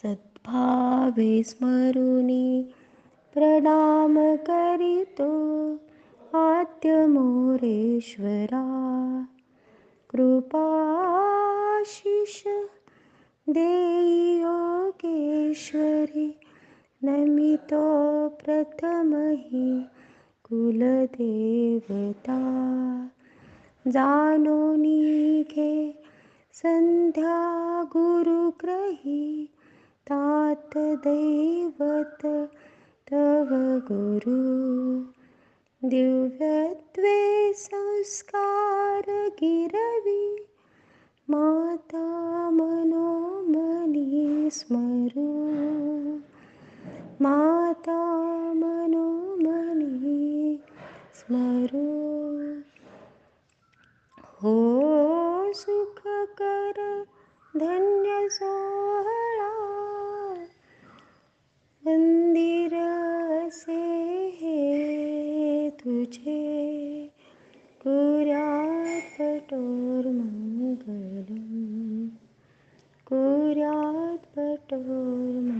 सद्भावे स्मरुनि प्रणाम करितो आद्यमोरेश्वरा कृपाशिष देहि योगेश्वरी नमितो प्रथमहि कुलदेवता जानो निघे संध्या गुरुग्रही तात दैवत तव गुरु दिव्यत्वे संस्कार गिरवी माता मनोमनि स्मरू माता मनोमनि स्मरू हो सुखकर धन्य सोहळा मंदिर असे हे तुझे कुर्यात पटोर्मंगलम् कुर्यात पटोर्मंगलम्.